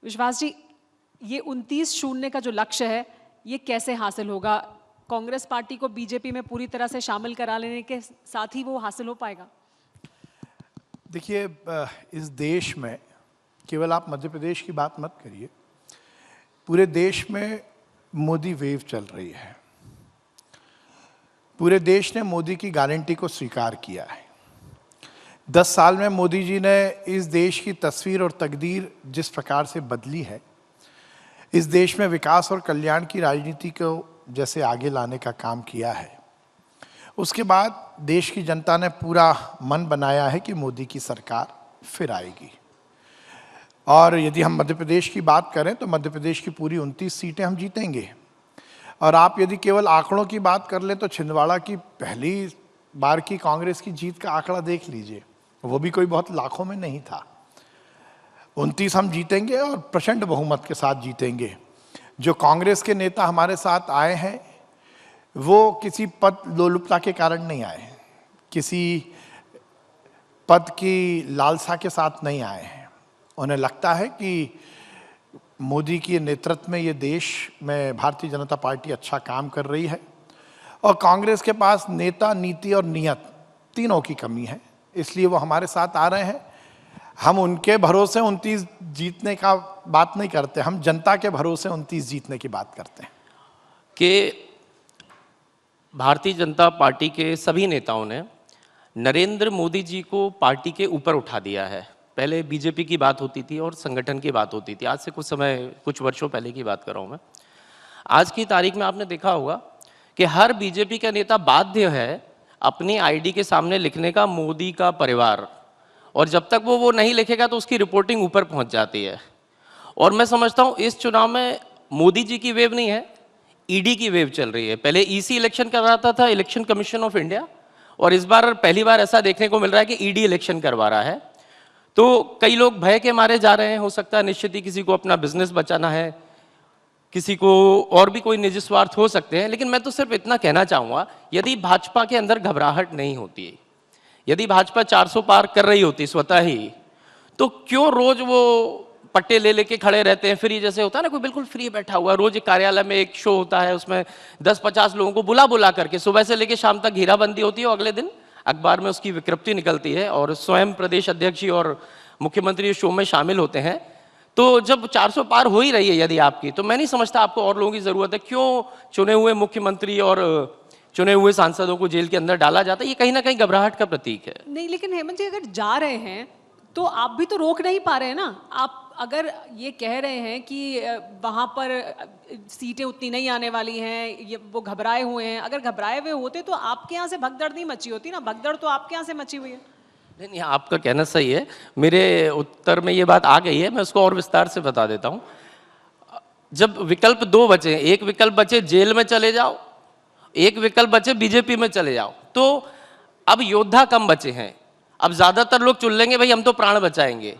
विश्वास जी, ये 29-0 का जो लक्ष्य है, ये कैसे हासिल होगा? कांग्रेस पार्टी को बीजेपी में पूरी तरह से शामिल करा लेने के साथ ही वो हासिल हो पाएगा? देखिए, इस देश में केवल आप मध्य प्रदेश की बात मत करिए, पूरे देश में मोदी वेव चल रही है। पूरे देश ने मोदी की गारंटी को स्वीकार किया है। 10 साल में मोदी जी ने इस देश की तस्वीर और तकदीर जिस प्रकार से बदली है, इस देश में विकास और कल्याण की राजनीति को जैसे आगे लाने का काम किया है, उसके बाद देश की जनता ने पूरा मन बनाया है कि मोदी की सरकार फिर आएगी। और यदि हम मध्य प्रदेश की बात करें तो मध्य प्रदेश की पूरी 29 सीटें हम जीतेंगे। और आप यदि केवल आंकड़ों की बात कर लें तो छिंदवाड़ा की पहली बार की कांग्रेस की जीत का आंकड़ा देख लीजिए, वो भी कोई बहुत लाखों में नहीं था। 29 हम जीतेंगे और प्रचंड बहुमत के साथ जीतेंगे। जो कांग्रेस के नेता हमारे साथ आए हैं वो किसी पद लोलुपता के कारण नहीं आए, किसी पद की लालसा के साथ नहीं आए हैं। उन्हें लगता है कि मोदी के नेतृत्व में ये देश में भारतीय जनता पार्टी अच्छा काम कर रही है और कांग्रेस के पास नेता, नीति और नियत तीनों की कमी है, इसलिए वो हमारे साथ आ रहे हैं। हम उनके भरोसे 29 जीतने का बात नहीं करते, हम जनता के भरोसे 29 जीतने की बात करते हैं। कि भारतीय जनता पार्टी के सभी नेताओं ने नरेंद्र मोदी जी को पार्टी के ऊपर उठा दिया है। पहले बीजेपी की बात होती थी और संगठन की बात होती थी, आज से कुछ वर्षों पहले की बात कर रहा हूँ मैं। आज की तारीख में आपने देखा होगा कि हर बीजेपी का नेता बाध्य है अपनी आईडी के सामने लिखने का मोदी का परिवार, और जब तक वो नहीं लिखेगा तो उसकी रिपोर्टिंग ऊपर पहुंच जाती है। और मैं समझता हूं इस चुनाव में मोदी जी की वेव नहीं है, ईडी की वेव चल रही है। पहले ईसी इलेक्शन करवाता था, इलेक्शन कमीशन ऑफ इंडिया, और इस बार पहली बार ऐसा देखने को मिल रहा है कि ईडी इलेक्शन करवा रहा है। तो कई लोग भय के मारे जा रहे हैं, हो सकता है निश्चित ही किसी को अपना बिजनेस बचाना है, किसी को और भी कोई निजी स्वार्थ हो सकते हैं। लेकिन मैं तो सिर्फ इतना कहना चाहूंगा, यदि भाजपा के अंदर घबराहट नहीं होती, यदि भाजपा 400 पार कर रही होती स्वतः ही, तो क्यों रोज वो पट्टे ले लेके खड़े रहते हैं? फ्री जैसे होता है ना, कोई बिल्कुल फ्री बैठा हुआ, रोज कार्यालय में एक शो होता है, उसमें 10-50 लोगों को बुला बुला करके सुबह से लेके शाम तक घेराबंदी होती है, और अगले दिन अखबार में उसकी विज्ञप्ति निकलती है और स्वयं प्रदेश अध्यक्ष और मुख्यमंत्री शो में शामिल होते हैं। तो जब 400 पार हो ही रही है यदि आपकी, तो मैं नहीं समझता आपको और लोगों की जरूरत है। क्यों चुने हुए मुख्यमंत्री और चुने हुए सांसदों को जेल के अंदर डाला जाता है? ये कहीं ना कहीं घबराहट का प्रतीक है। नहीं, लेकिन हेमंत जी, अगर जा रहे हैं तो आप भी तो रोक नहीं पा रहे हैं ना। आप अगर ये कह रहे हैं कि वहां पर सीटें उतनी नहीं आने वाली हैं, ये वो घबराए हुए हैं, अगर घबराए हुए होते तो आपके यहाँ से भगदड़ नहीं मची होती ना। भगदड़ तो आपके यहाँ से मची हुई है। नहीं, आपका कहना सही है, मेरे उत्तर में ये बात आ गई है, मैं उसको और विस्तार से बता देता हूँ। जब विकल्प 2 बचे, एक विकल्प बचे जेल में चले जाओ, एक विकल्प बचे बीजेपी में चले जाओ, तो अब योद्धा कम बचे हैं। अब ज्यादातर लोग चुन लेंगे भाई हम तो प्राण बचाएंगे,